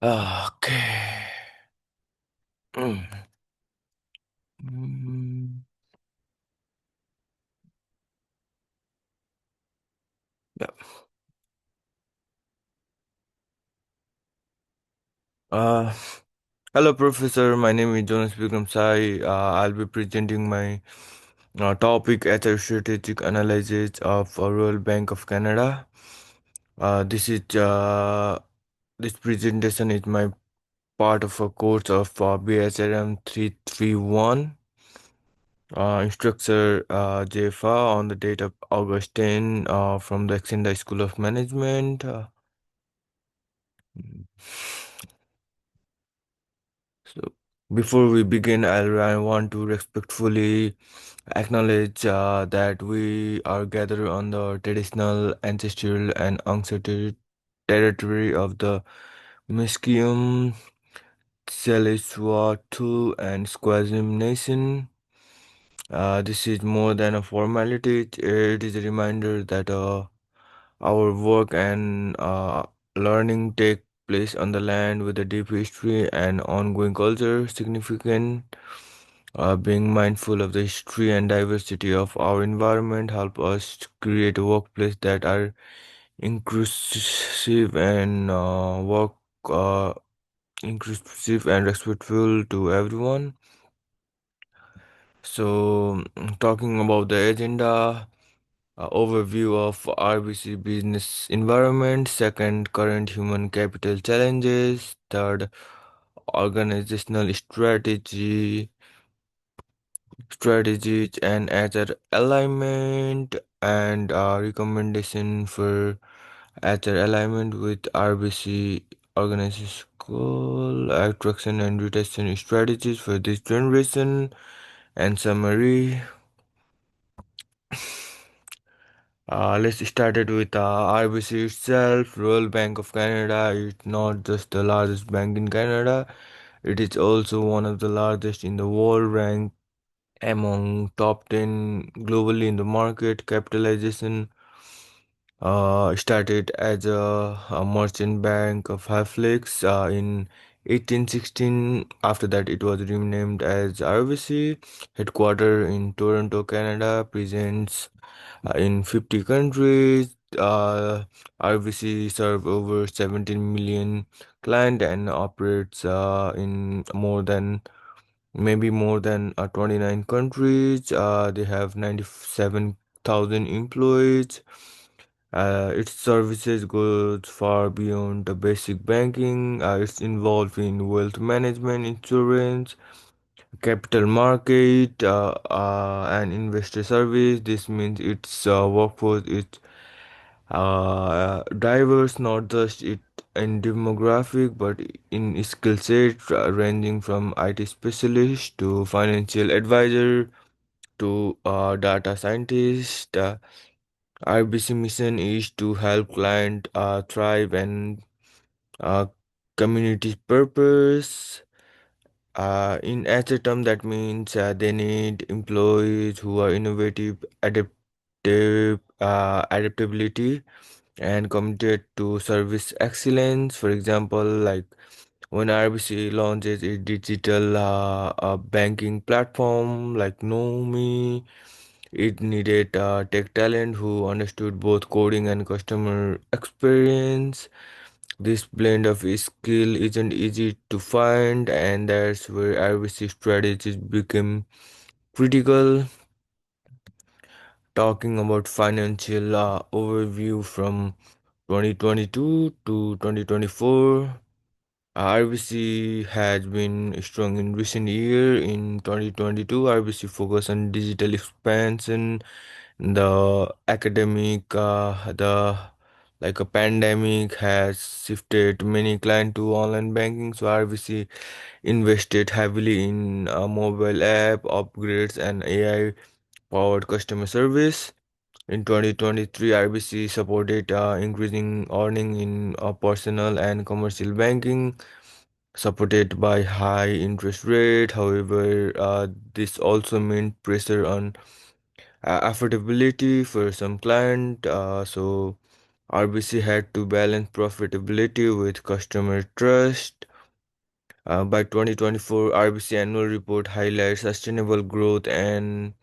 Okay. Mm. Mm. Yeah. Uh, Hello, Professor. My name is Jonas Bikram Sai. I'll be presenting my topic as a strategic analysis of Royal Bank of Canada. This is this presentation is my part of a course of BSRM 331. Instructor JFA on the date of August 10 from the Extended School of Management. So before we begin, I want to respectfully acknowledge that we are gathered on the traditional, ancestral, and unceded territory of the Musqueam, Tsleil-Waututh, and Squamish Nation. This is more than a formality. It is a reminder that our work and learning take place on the land with a deep history and ongoing culture significant. Being mindful of the history and diversity of our environment help us to create a workplace that are inclusive and uh, inclusive and respectful to everyone. So, talking about the agenda, overview of RBC business environment, second, current human capital challenges, third, organizational strategies and other alignment, and recommendation for other alignment with RBC organization goal, attraction and retention strategies for this generation, and summary. Let's start it with RBC itself. Royal Bank of Canada is not just the largest bank in Canada, it is also one of the largest in the world, ranked among top 10 globally in the market capitalization. Started as a merchant bank of Halifax in 1816. After that, it was renamed as RBC. Headquartered in Toronto, Canada, presents in 50 countries. RBC serve over 17 million client and operates in more than 29 countries. They have 97,000 employees. Its services goes far beyond the basic banking. It's involved in wealth management, insurance, capital market, and investor service. This means its workforce is diverse, not just it in demographic, but in skill set, ranging from IT specialist to financial advisor to data scientist. RBC mission is to help client thrive and uh, community purpose. In as a term, that means they need employees who are innovative, adaptability, and committed to service excellence. For example, like when RBC launches a digital banking platform like KnowMe, it needed tech talent who understood both coding and customer experience. This blend of skill isn't easy to find, and that's where RBC strategies become critical. Talking about financial overview from 2022 to 2024, RBC has been strong in recent year. In 2022, RBC focused on digital expansion. The academic, the like a pandemic has shifted many clients to online banking. So RBC invested heavily in mobile app upgrades and AI powered customer service. In 2023, RBC supported increasing earning in personal and commercial banking, supported by high interest rate. However, this also meant pressure on affordability for some client. So RBC had to balance profitability with customer trust. By 2024, RBC annual report highlights sustainable growth and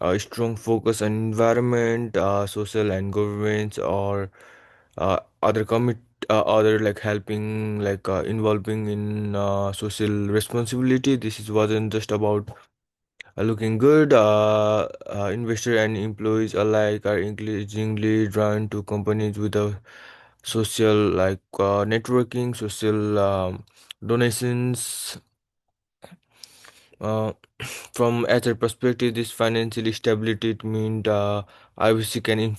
a strong focus on environment, social and governance, or other commit other like helping involving in social responsibility. Wasn't just about looking good. Investor and employees alike are increasingly drawn to companies with a social networking, social donations. Uh, from HR perspective, this financial stability means IBC can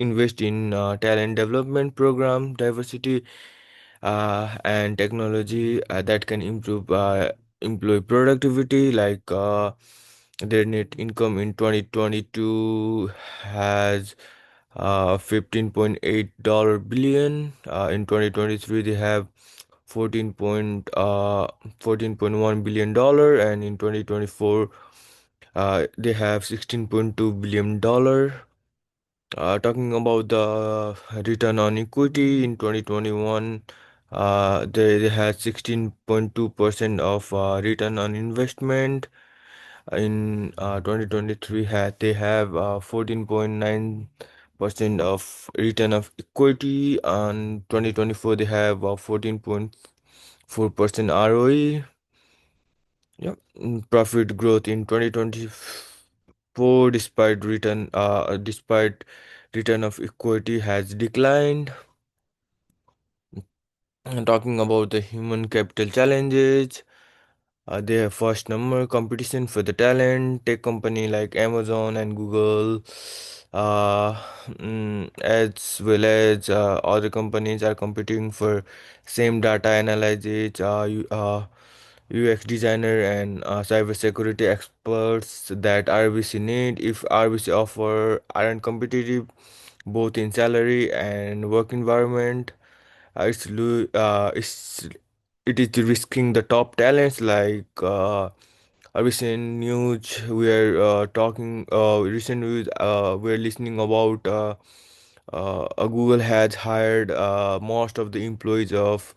invest in talent development program, diversity, and technology that can improve employee productivity. Their net income in 2022 has 15.8 billion. In 2023, they have 14.1 billion dollar, and in 2024 they have 16.2 billion dollar. Talking about the return on equity in 2021, they had 16.2% of return on investment. In 2023, they have 14.9% of return of equity. On 2024, they have 14.4% ROE. Yep. Profit growth in 2024 despite return of equity has declined. And talking about the human capital challenges, they have first number competition for the talent. Tech company like Amazon and Google, as well as other companies are competing for same data analysis, UX designer, and cybersecurity experts that RBC need. If RBC offer aren't competitive both in salary and work environment, it is risking the top talents recent news we are talking recent news we're listening about Google has hired most of the employees of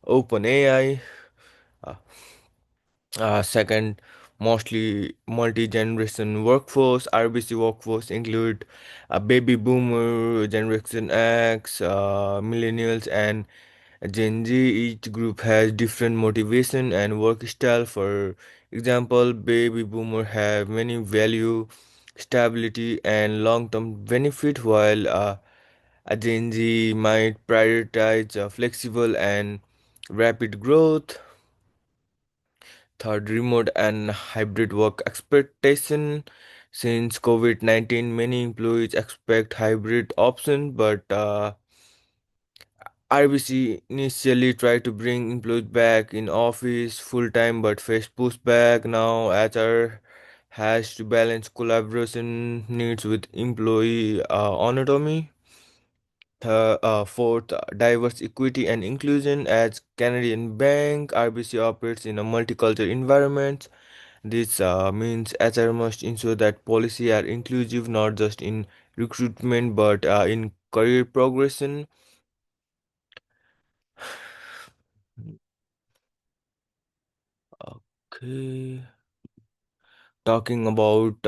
OpenAI. uh, Second, mostly multi-generation workforce. RBC workforce include baby boomer, Generation X, millennials, and Gen Z. Each group has different motivation and work style. For example, baby boomer have many value stability and long-term benefit, while a Gen Z might prioritize flexible and rapid growth. Third, remote and hybrid work expectation. Since COVID-19, many employees expect hybrid option, but RBC initially tried to bring employees back in office full time, but faced pushback. Now, HR has to balance collaboration needs with employee autonomy. Fourth, diverse equity and inclusion. As Canadian Bank, RBC operates in a multicultural environment. This means HR must ensure that policy are inclusive not just in recruitment but in career progression. Okay. Talking about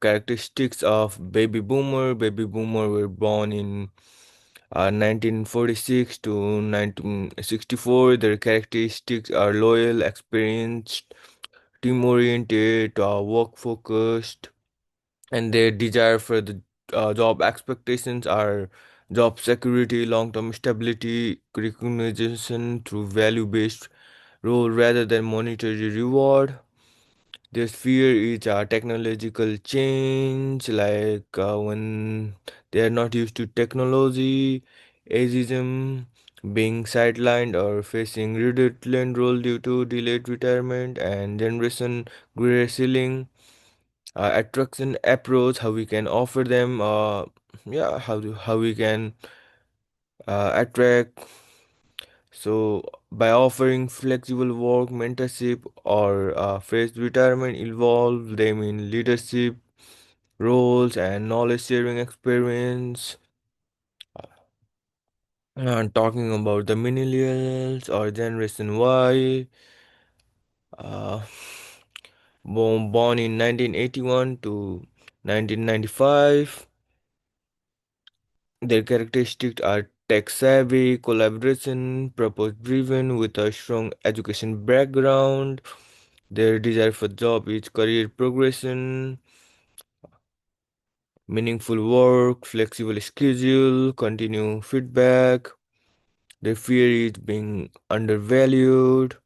characteristics of baby boomer. Baby boomer were born in 1946 to 1964. Their characteristics are loyal, experienced, team oriented, work focused, and their desire for the job expectations are job security, long-term stability, recognition through value-based role rather than monetary reward. Their fear is technological change, when they are not used to technology, ageism, being sidelined or facing redundant role due to delayed retirement, and generation gray ceiling. Attraction approach, how we can offer them how we can attract. So by offering flexible work, mentorship, or phased retirement, involve them in leadership roles and knowledge sharing experience. Talking about the millennials or Generation Y, uh, born in 1981 to 1995. Their characteristics are tech savvy, collaboration, purpose driven with a strong education background. Their desire for job is career progression, meaningful work, flexible schedule, continue feedback. Their fear is being undervalued,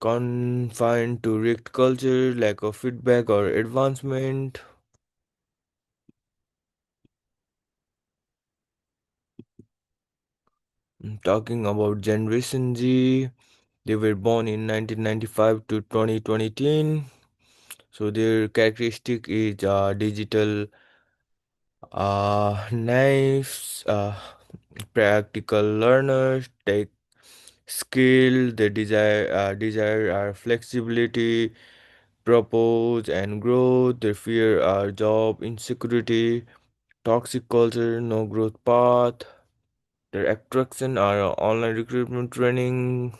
confined to rigged culture, lack of feedback or advancement. Talking about Generation Z, they were born in 1995 to 2020. So their characteristic is digital knives, practical learners, tech skill. They desire are flexibility, purpose, and growth. They fear job insecurity, toxic culture, no growth path. Their attraction are online recruitment training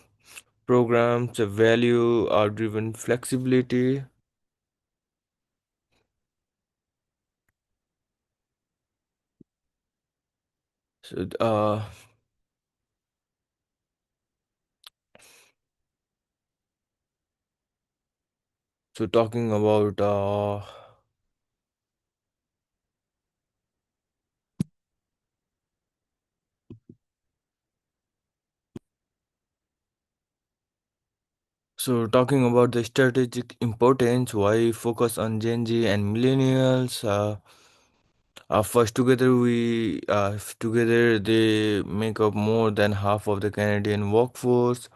programs, value driven flexibility. So, talking about talking about the strategic importance, why focus on Gen Z and millennials. First, together they make up more than half of the Canadian workforce.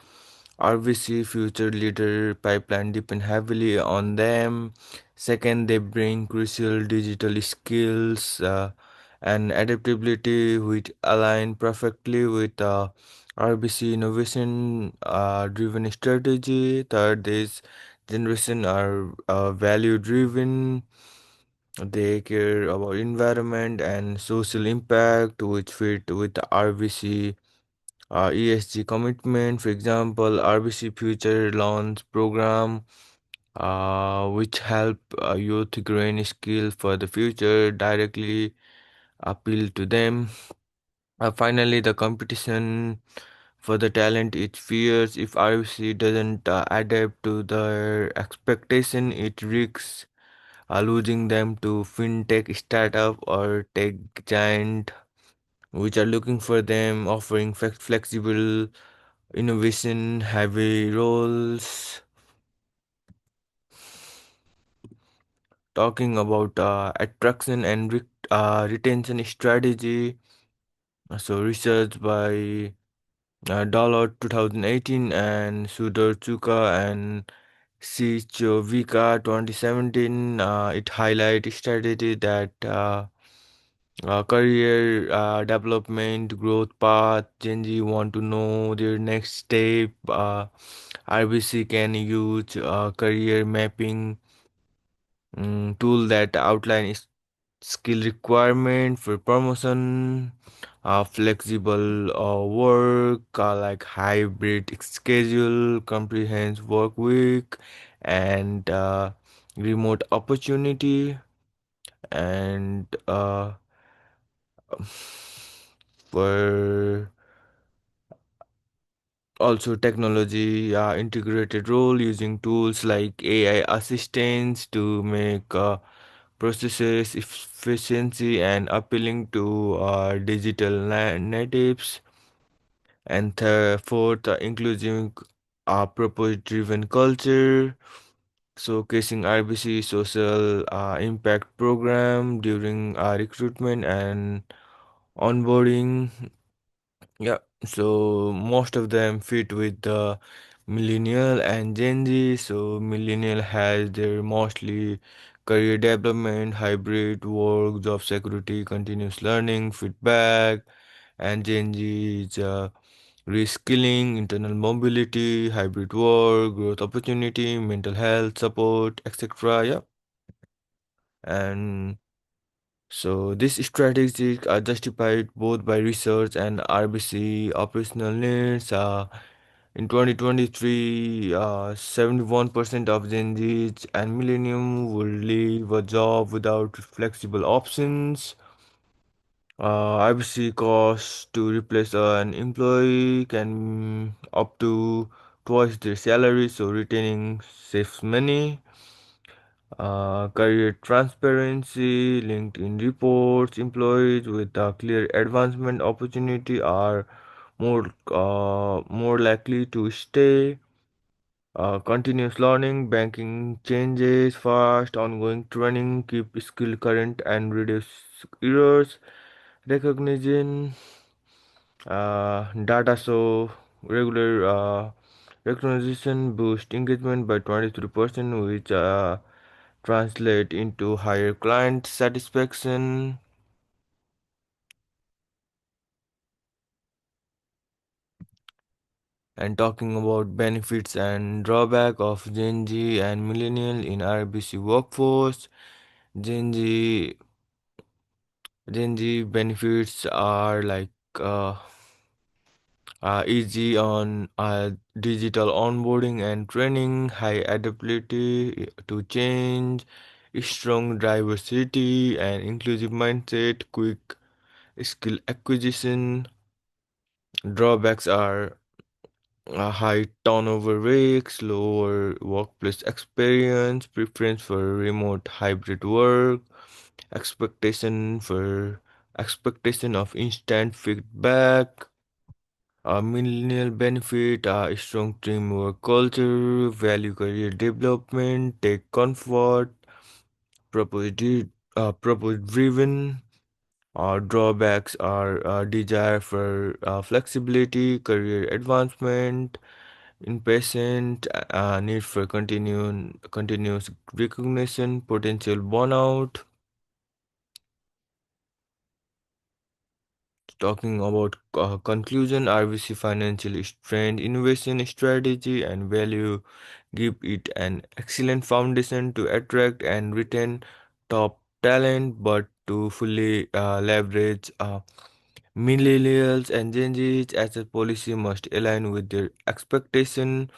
RVC future leader pipeline depend heavily on them. Second, they bring crucial digital skills and adaptability which align perfectly with RBC innovation driven strategy. Third, this generation are value driven. They care about environment and social impact, which fit with the RBC ESG commitment. For example, RBC Future Loans Program, which help youth gain skills for the future, directly appeal to them. Finally, the competition for the talent is fierce. If RBC doesn't adapt to their expectation, it risks losing them to fintech startup or tech giant which are looking for them, offering flexible innovation heavy roles. Talking about attraction and retention strategy. Research by Dollar 2018 and Sudor Chuka and Sichovika 2017. It highlights strategy that career development, growth path. Gen Z want to know their next step. RBC can use career mapping tool that outline skill requirement for promotion, flexible work, like hybrid schedule, comprehensive work week, and remote opportunity, and for also technology integrated role using tools like AI assistants to make processes efficiency and appealing to digital natives. And fourth, inclusive purpose driven culture, showcasing RBC social impact program during recruitment and onboarding. Yeah, so most of them fit with the millennial and Gen Z. So millennial has their mostly career development, hybrid work, job security, continuous learning, feedback, and Gen Z is reskilling, internal mobility, hybrid work, growth opportunity, mental health support, etc. Yeah, and So this strategies are justified both by research and RBC operational needs. In 2023, 71% of Gen Zs and Millennium will leave a job without flexible options. IBC costs to replace an employee can up to twice their salary, so retaining saves money. Career transparency, LinkedIn reports, employees with a clear advancement opportunity are more likely to stay. Continuous learning, banking changes fast, ongoing training, keep skill current and reduce errors. Recognition, data show regular recognition boost engagement by 23%, which translate into higher client satisfaction. And talking about benefits and drawback of Gen Z and millennial in RBC workforce, Gen Z Gen Z benefits are like easy on digital onboarding and training, high adaptability to change, strong diversity and inclusive mindset, quick skill acquisition. Drawbacks are a high turnover rates, lower workplace experience, preference for remote hybrid work, expectation for expectation of instant feedback. A millennial benefit, a strong teamwork culture, value career development, take comfort, purpose driven. Drawbacks are desire for flexibility, career advancement, impatient, need for continuous recognition, potential burnout. Talking about conclusion, RVC financial strength, innovation strategy, and value give it an excellent foundation to attract and retain top talent, but to fully leverage millennials and Gen Zs as a policy must align with their expectation,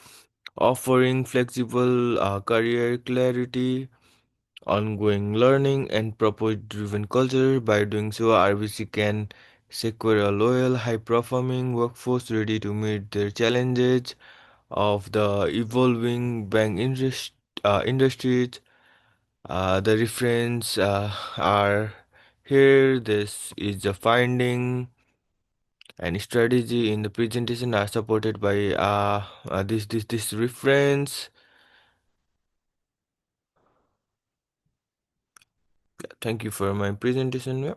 offering flexible career clarity, ongoing learning, and purpose-driven culture. By doing so, RBC can secure a loyal, high-performing workforce ready to meet the challenges of the evolving industries. The reference are here. This is the finding and strategy in the presentation are supported by this reference. Thank you for my presentation. Yeah.